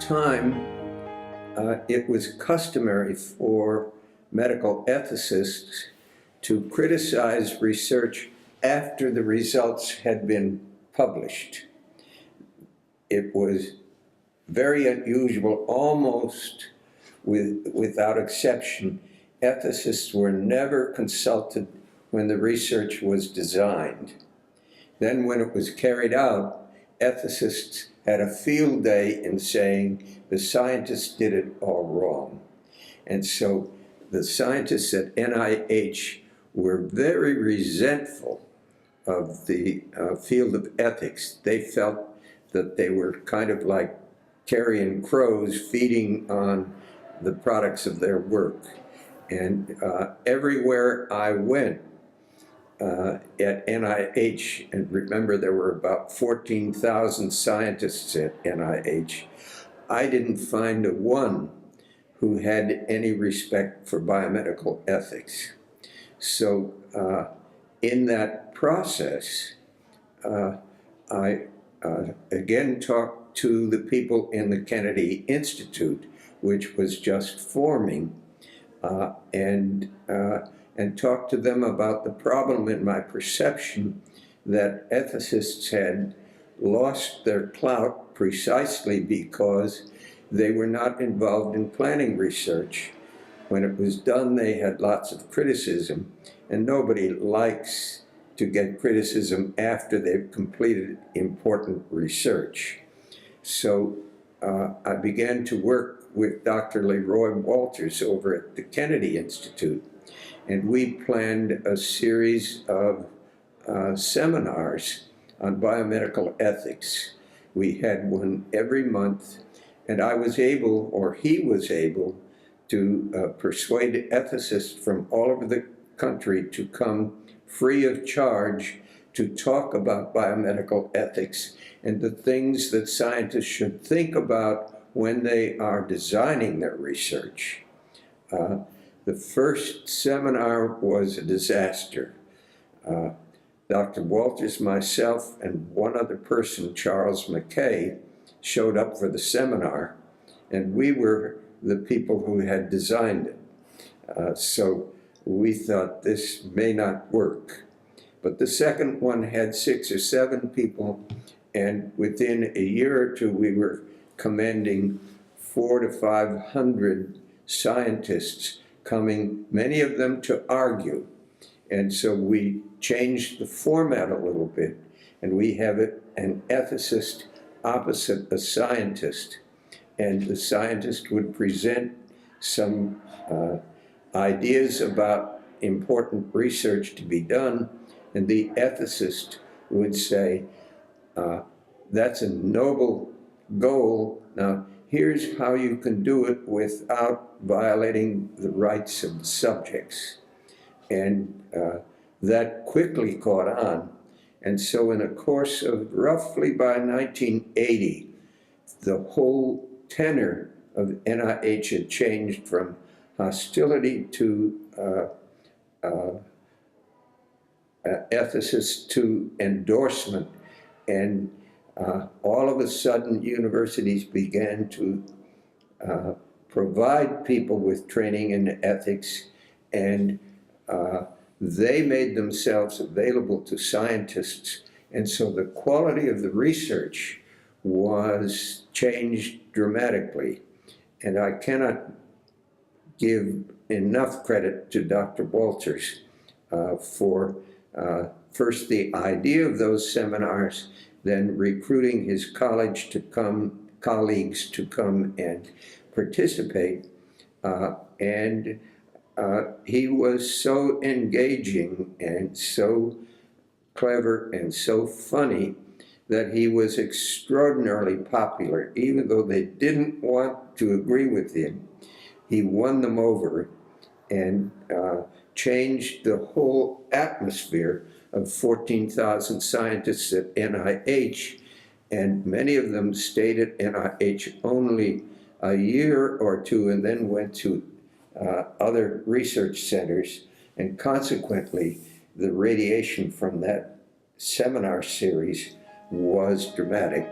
time, it was customary for medical ethicists to criticize research after the results had been published. It was very unusual, almost without exception. Ethicists were never consulted when the research was designed. Then when it was carried out, ethicists had a field day in saying the scientists did it all wrong. And so the scientists at NIH were very resentful of the field of ethics. They felt that they were kind of like carrion crows feeding on the products of their work. And everywhere I went at NIH, and remember there were about 14,000 scientists at NIH, I didn't find a one who had any respect for biomedical ethics. So in that process, I again talked to the people in the Kennedy Institute, which was just forming, and talked to them about the problem in my perception that ethicists had lost their clout precisely because they were not involved in planning research. When it was done, they had lots of criticism, and nobody likes to get criticism after they've completed important research. So I began to work with Dr. Leroy Walters over at the Kennedy Institute, and we planned a series of seminars on biomedical ethics. We had one every month, and I was able, or he was able, to persuade ethicists from all over the country to come free of charge to talk about biomedical ethics and the things that scientists should think about when they are designing their research. The first seminar was a disaster. Dr. Walters, myself, and one other person, Charles McKay, showed up for the seminar, and we were the people who had designed it. So we thought this may not work. But the second one had 6 or 7 people, and within a year or two we were commending 400 to 500 scientists coming, many of them to argue. And so we changed the format a little bit, and we have an ethicist opposite a scientist. And the scientist would present some ideas about important research to be done, and the ethicist would say, that's a noble goal. Now, here's how you can do it without violating the rights of the subjects. And that quickly caught on. And so in a course of roughly by 1980, the whole tenor of NIH had changed from hostility to ethicists to endorsement. And all of a sudden, universities began to provide people with training in ethics, and they made themselves available to scientists. And so the quality of the research was changed dramatically. And I cannot give enough credit to Dr. Walters for first the idea of those seminars, then recruiting his colleagues to come and participate. And he was so engaging and so clever and so funny that he was extraordinarily popular. Even though they didn't want to agree with him, he won them over and changed the whole atmosphere of 14,000 scientists at NIH, and many of them stayed at NIH only a year or two and then went to other research centers, and consequently the radiation from that seminar series was dramatic.